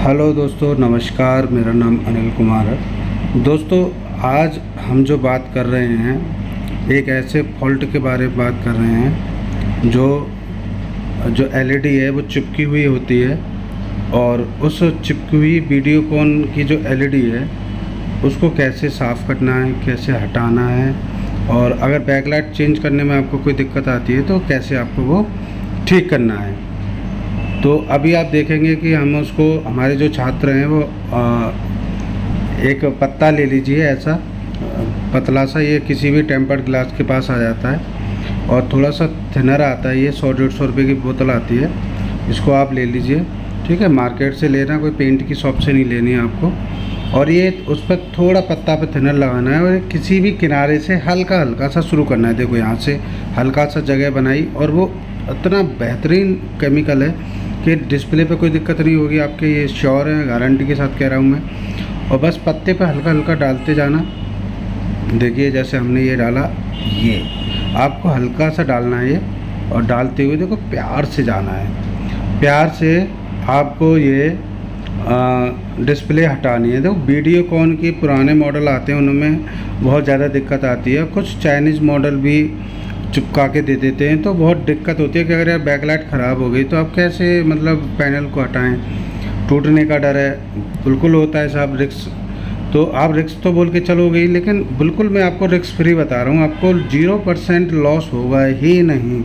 Hello दोस्तों, नमस्कार। मेरा नाम अनिल कुमार है। दोस्तों, आज हम जो बात कर रहे हैं एक ऐसे फॉल्ट के बारे में बात कर रहे हैं जो एलईडी है वो चिपकी हुई होती है, और उस चिपकी हुई वीडियोकॉन की जो एलईडी है उसको कैसे साफ़ करना है, कैसे हटाना है, और अगर बैकलाइट चेंज करने में आपको कोई दिक्कत आती है तो कैसे आपको वो ठीक करना है। तो अभी आप देखेंगे कि हम उसको, हमारे जो छात्र हैं वो एक पत्ता ले लीजिए, ऐसा पतला सा, ये किसी भी टेम्पर्ड ग्लास के पास आ जाता है और थोड़ा सा थिनर आता है, ये 100-150 रुपये की बोतल आती है। इसको आप ले लीजिए, ठीक है। मार्केट से लेना, कोई पेंट की शॉप से नहीं लेनी है आपको। और ये उस पर थोड़ा पत्ता पे थिनर लगाना है और किसी भी किनारे से हल्का हल्का सा शुरू करना है। देखो यहाँ से हल्का सा जगह बनाई, और वो इतना बेहतरीन केमिकल है कि डिस्प्ले पे कोई दिक्कत नहीं होगी आपके, ये श्योर है, गारंटी के साथ कह रहा हूँ मैं। और बस पत्ते पे हल्का हल्का डालते जाना। देखिए जैसे हमने ये डाला, ये आपको हल्का सा डालना है ये, और डालते हुए देखो प्यार से जाना है। प्यार से आपको ये डिस्प्ले हटानी है। देखो वीडियोकॉन की पुराने मॉडल आते हैं, उनमें बहुत ज़्यादा दिक्कत आती है। कुछ चाइनीज़ मॉडल भी चिपका के दे देते हैं, तो बहुत दिक्कत होती है कि अगर यार बैकलाइट ख़राब हो गई तो आप कैसे मतलब पैनल को हटाएं। टूटने का डर है, बिल्कुल होता है साहब रिस्क। तो आप रिस्क तो बोल के चलोगे, लेकिन बिल्कुल मैं आपको रिस्क फ्री बता रहा हूँ, आपको 0% लॉस होगा ही नहीं,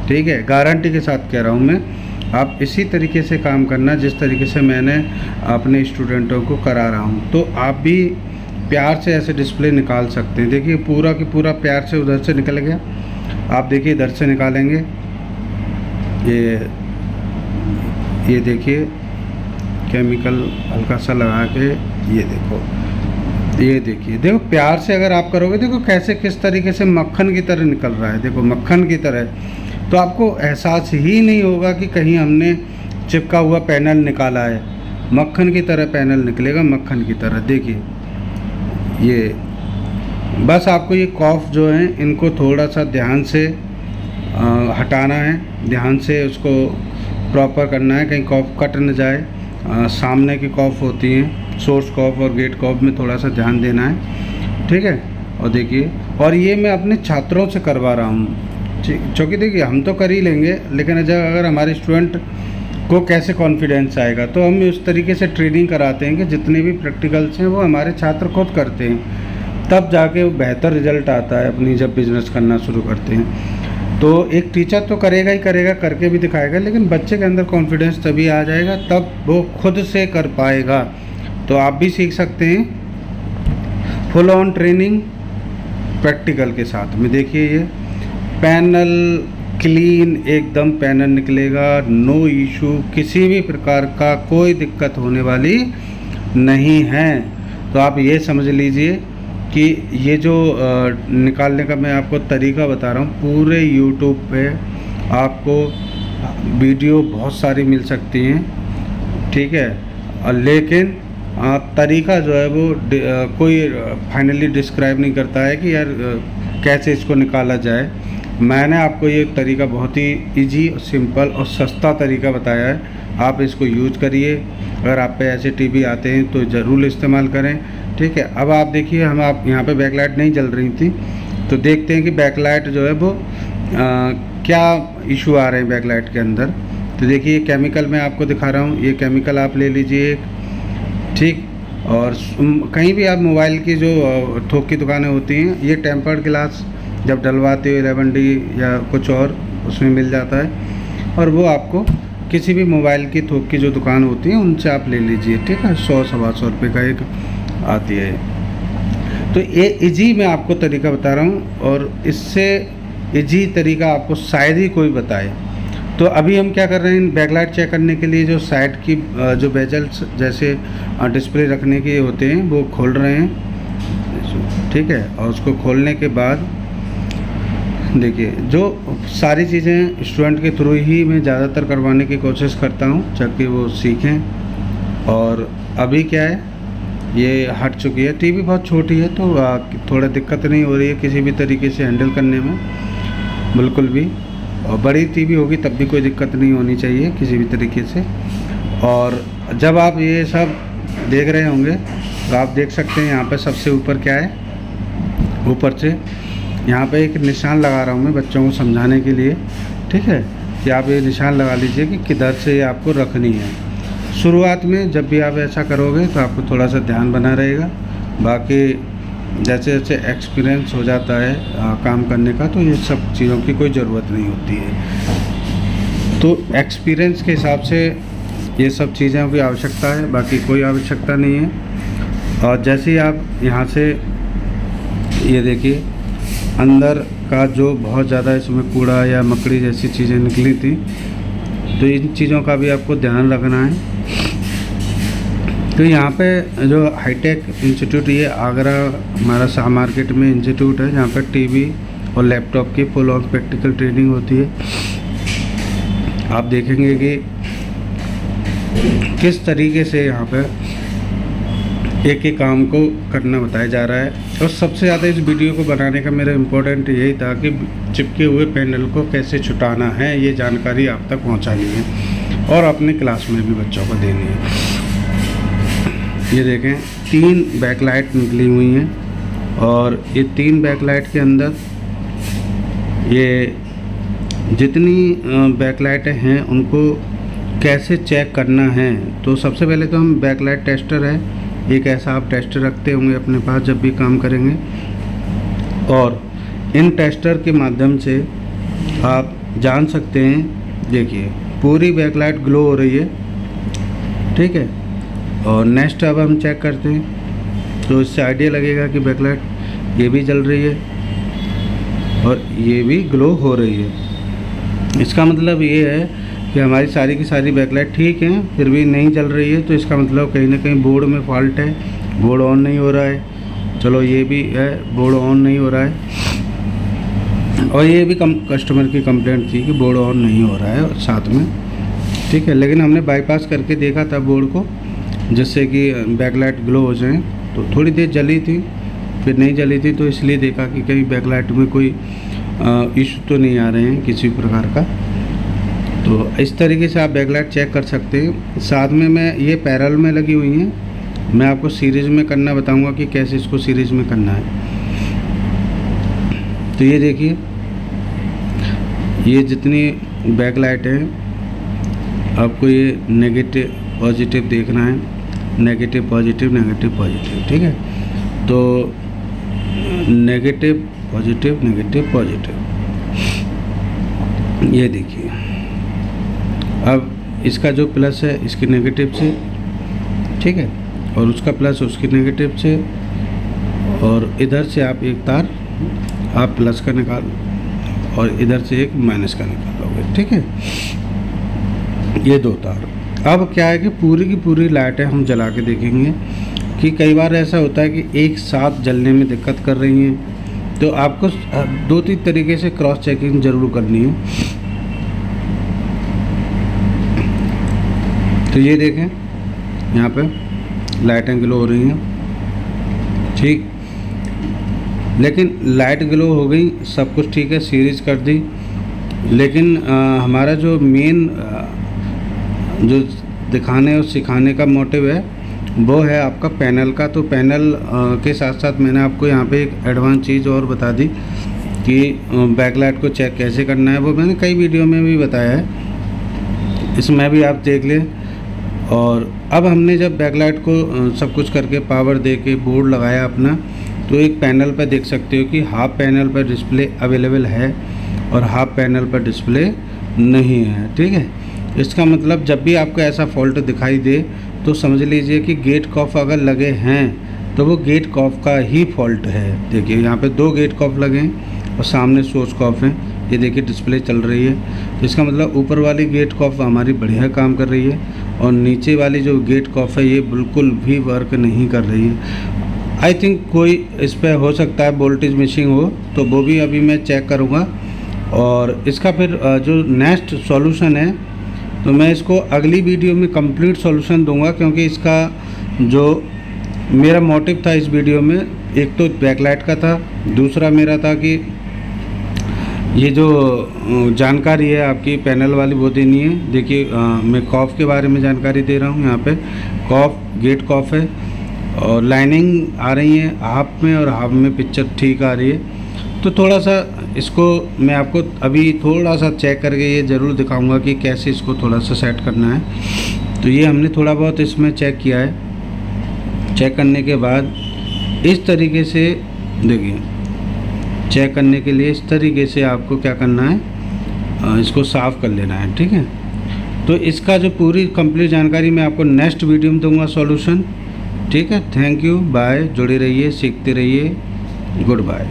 ठीक है। गारंटी के साथ कह रहा हूँ मैं। आप इसी तरीके से काम करना जिस तरीके से मैंने अपने स्टूडेंटों को करा रहा हूँ, तो आप भी प्यार से ऐसे डिस्प्ले निकाल सकते हैं। देखिए पूरा की पूरा प्यार से उधर से निकल गया। आप देखिए इधर से निकालेंगे, ये देखिए केमिकल हल्का सा लगा के, ये देखिए देखो प्यार से अगर आप करोगे, देखो कैसे किस तरीके से मक्खन की तरह निकल रहा है। देखो मक्खन की तरह, तो आपको एहसास ही नहीं होगा कि कहीं हमने चिपका हुआ पैनल निकाला है। मक्खन की तरह पैनल निकलेगा, मक्खन की तरह। देखिए ये बस आपको ये कॉफ जो है इनको थोड़ा सा ध्यान से हटाना है, ध्यान से उसको प्रॉपर करना है, कहीं कॉफ कट न जाए। सामने की कॉफ होती हैं, सोर्स कॉफ और गेट कॉफ में थोड़ा सा ध्यान देना है, ठीक है। और देखिए, और ये मैं अपने छात्रों से करवा रहा हूँ, क्योंकि देखिए हम तो कर ही लेंगे, लेकिन अगर हमारे स्टूडेंट को कैसे कॉन्फिडेंस आएगा, तो हम उस तरीके से ट्रेनिंग कराते हैं कि जितने भी प्रैक्टिकल्स हैं वो हमारे छात्र खुद करते हैं, तब जाके वो बेहतर रिजल्ट आता है अपनी जब बिज़नेस करना शुरू करते हैं। तो एक टीचर तो करेगा ही करेगा, करके भी दिखाएगा, लेकिन बच्चे के अंदर कॉन्फिडेंस तभी आ जाएगा तब वो खुद से कर पाएगा। तो आप भी सीख सकते हैं फुल ऑन ट्रेनिंग प्रैक्टिकल के साथ में। देखिए ये पैनल क्लीन एकदम पैनल निकलेगा, नो इशू, किसी भी प्रकार का कोई दिक्कत होने वाली नहीं है। तो आप ये समझ लीजिए कि ये जो निकालने का मैं आपको तरीका बता रहा हूँ, पूरे यूट्यूब पे आपको वीडियो बहुत सारी मिल सकती हैं, ठीक है। लेकिन तरीका जो है वो कोई फाइनली डिस्क्राइब नहीं करता है कि यार कैसे इसको निकाला जाए। मैंने आपको ये तरीका बहुत ही इजी, सिंपल और सस्ता तरीका बताया है। आप इसको यूज करिए। अगर आप पे ऐसे टीवी आते हैं तो ज़रूर इस्तेमाल करें, ठीक है। अब आप देखिए, आप यहाँ पे बैकलाइट नहीं जल रही थी, तो देखते हैं कि बैकलाइट जो है वो क्या इशू आ रहे हैं बैकलाइट के अंदर। तो देखिए केमिकल मैं आपको दिखा रहा हूँ, ये केमिकल आप ले लीजिए, ठीक। और कहीं भी आप मोबाइल की जो थोक की दुकानें होती हैं, ये टेम्पर्ड ग्लास जब डलवाते हो 11D या कुछ और उसमें मिल जाता है, और वो आपको किसी भी मोबाइल की थोक की जो दुकान होती है उनसे आप ले लीजिए, ठीक है। 100-125 रुपये का एक आती है। तो ये इजी मैं आपको तरीका बता रहा हूँ, और इससे इजी तरीका आपको शायद ही कोई बताए। तो अभी हम क्या कर रहे हैं, बैकलाइट चेक करने के लिए जो साइड की जो बेजल्स जैसे डिस्प्ले रखने के होते हैं वो खोल रहे हैं, ठीक है। और उसको खोलने के बाद देखिए जो सारी चीज़ें स्टूडेंट के थ्रू ही मैं ज़्यादातर करवाने की कोशिश करता हूँ ताकि वो सीखें। और अभी क्या है, ये हट चुकी है, टीवी बहुत छोटी है तो थोड़ा दिक्कत नहीं हो रही है किसी भी तरीके से हैंडल करने में, बिल्कुल भी। और बड़ी टीवी होगी तब भी कोई दिक्कत नहीं होनी चाहिए किसी भी तरीके से। और जब आप ये सब देख रहे होंगे तो आप देख सकते हैं यहाँ पे सबसे ऊपर क्या है, ऊपर से यहाँ पे एक निशान लगा रहा हूँ मैं बच्चों को समझाने के लिए, ठीक है, कि आप ये निशान लगा लीजिए कि किधर से ये आपको रखनी है। शुरुआत में जब भी आप ऐसा करोगे तो आपको थोड़ा सा ध्यान बना रहेगा, बाकी जैसे जैसे एक्सपीरियंस हो जाता है काम करने का तो ये सब चीज़ों की कोई ज़रूरत नहीं होती है। तो एक्सपीरियंस के हिसाब से ये सब चीज़ों की आवश्यकता है, बाकी कोई आवश्यकता नहीं है। और जैसे ही आप यहाँ से ये देखिए अंदर का जो बहुत ज़्यादा इसमें कूड़ा या मकड़ी जैसी चीज़ें निकली थी, तो इन चीज़ों का भी आपको ध्यान रखना है। तो यहाँ पे जो हाईटेक इंस्टीट्यूट, ये आगरा हमारा शाह मार्केट में इंस्टीट्यूट है, जहाँ पर टीवी और लैपटॉप की फुल ऑन प्रैक्टिकल ट्रेनिंग होती है। आप देखेंगे कि किस तरीके से यहाँ पे एक एक काम को करना बताया जा रहा है। और सबसे ज़्यादा इस वीडियो को बनाने का मेरा इम्पोर्टेंट यही था कि चिपके हुए पैनल को कैसे छुटाना है, ये जानकारी आप तक पहुँचानी है और अपने क्लास में भी बच्चों को देनी है। ये देखें 3 बैकलाइट निकली हुई हैं और ये 3 बैकलाइट के अंदर ये जितनी बैकलाइटें हैं उनको कैसे चेक करना है। तो सबसे पहले तो हम बैकलाइट टेस्टर है, एक ऐसा आप टेस्टर रखते होंगे अपने पास जब भी काम करेंगे, और इन टेस्टर के माध्यम से आप जान सकते हैं। देखिए पूरी बैकलाइट ग्लो हो रही है, ठीक है। और नेक्स्ट अब हम चेक करते हैं तो इससे आइडिया लगेगा कि बैकलाइट ये भी जल रही है और ये भी ग्लो हो रही है। इसका मतलब ये है कि हमारी सारी की सारी बैकलाइट ठीक हैं, फिर भी नहीं जल रही है, तो इसका मतलब कहीं ना कहीं बोर्ड में फॉल्ट है, बोर्ड ऑन नहीं हो रहा है। चलो ये भी है, बोर्ड ऑन नहीं हो रहा है, और ये भी कस्टमर की कंप्लेंट थी कि बोर्ड ऑन नहीं हो रहा है साथ में, ठीक है। लेकिन हमने बाईपास करके देखा था बोर्ड को, जिससे कि बैकलाइट ग्लो हो जाए। तो थोड़ी देर जली थी, फिर नहीं जली थी, तो इसलिए देखा कि कहीं बैकलाइट में कोई इशू तो नहीं आ रहे हैं किसी प्रकार का। तो इस तरीके से आप बैकलाइट चेक कर सकते हैं। साथ में मैं ये पैरेलल में लगी हुई हैं, मैं आपको सीरीज़ में करना बताऊंगा कि कैसे इसको सीरीज़ में करना है। तो ये देखिए ये जितनी बैकलाइट है आपको ये नेगेटिव पॉजिटिव देखना है, नेगेटिव पॉजिटिव नेगेटिव पॉजिटिव, ठीक है। तो नेगेटिव पॉजिटिव नेगेटिव पॉजिटिव, ये देखिए अब इसका जो प्लस है इसकी नेगेटिव से, ठीक है, और उसका प्लस उसकी नेगेटिव से, और इधर से आप एक तार आप प्लस का निकाल और इधर से एक माइनस का निकालोगे, ठीक है। ये 2 तार। अब क्या है कि पूरी की पूरी लाइटें हम जला के देखेंगे कि कई बार ऐसा होता है कि एक साथ जलने में दिक्कत कर रही हैं, तो आपको 2-3 तरीके से क्रॉस चेकिंग ज़रूर करनी है। तो ये देखें यहाँ पे लाइटें ग्लो हो रही हैं, ठीक, लेकिन लाइट ग्लो हो गई, सब कुछ ठीक है, सीरीज कर दी, लेकिन हमारा जो मेन जो दिखाने और सिखाने का मोटिव है वो है आपका पैनल का। तो पैनल के साथ साथ मैंने आपको यहाँ पे एक एडवांस चीज़ और बता दी कि बैकलाइट को चेक कैसे करना है, वो मैंने कई वीडियो में भी बताया है, इसमें भी आप देख लें। और अब हमने जब बैकलाइट को सब कुछ करके पावर दे के बोर्ड लगाया अपना, तो एक पैनल पर देख सकते हो कि हाफ पैनल पर डिस्प्ले अवेलेबल है और हाफ पैनल पर डिस्प्ले नहीं है, ठीक है। इसका मतलब जब भी आपको ऐसा फॉल्ट दिखाई दे तो समझ लीजिए कि गेट कॉफ अगर लगे हैं तो वो गेट कॉफ का ही फॉल्ट है। देखिए यहाँ पे 2 गेट कॉफ लगे हैं और सामने सोर्स कॉफ है, ये देखिए डिस्प्ले चल रही है, तो इसका मतलब ऊपर वाली गेट कॉफ हमारी बढ़िया काम कर रही है और नीचे वाली जो गेट कॉफ है ये बिल्कुल भी वर्क नहीं कर रही है। आई थिंक कोई इस पर हो सकता है वोल्टेज मिसिंग हो, तो वो भी अभी मैं चेक करूँगा। और इसका फिर जो नेक्स्ट सॉल्यूशन है तो मैं इसको अगली वीडियो में कंप्लीट सॉल्यूशन दूंगा, क्योंकि इसका जो मेरा मोटिव था इस वीडियो में, एक तो बैकलाइट का था, दूसरा मेरा था कि ये जो जानकारी है आपकी पैनल वाली वो देनी है। देखिए मैं कॉफ के बारे में जानकारी दे रहा हूँ। यहाँ पे कॉफ गेट कॉफ है और लाइनिंग आ रही है हाफ में और हाफ में पिक्चर ठीक आ रही है। तो थोड़ा सा इसको मैं आपको अभी थोड़ा सा चेक करके ये ज़रूर दिखाऊंगा कि कैसे इसको थोड़ा सा सेट करना है। तो ये हमने थोड़ा बहुत इसमें चेक किया है। चेक करने के बाद इस तरीके से देखिए, चेक करने के लिए इस तरीके से आपको क्या करना है, इसको साफ़ कर लेना है। ठीक है, तो इसका जो पूरी कंप्लीट जानकारी मैं आपको नेक्स्ट वीडियो में दूंगा सॉल्यूशन। ठीक है, थैंक यू, बाय। जुड़े रहिए, सीखते रहिए, गुड बाय।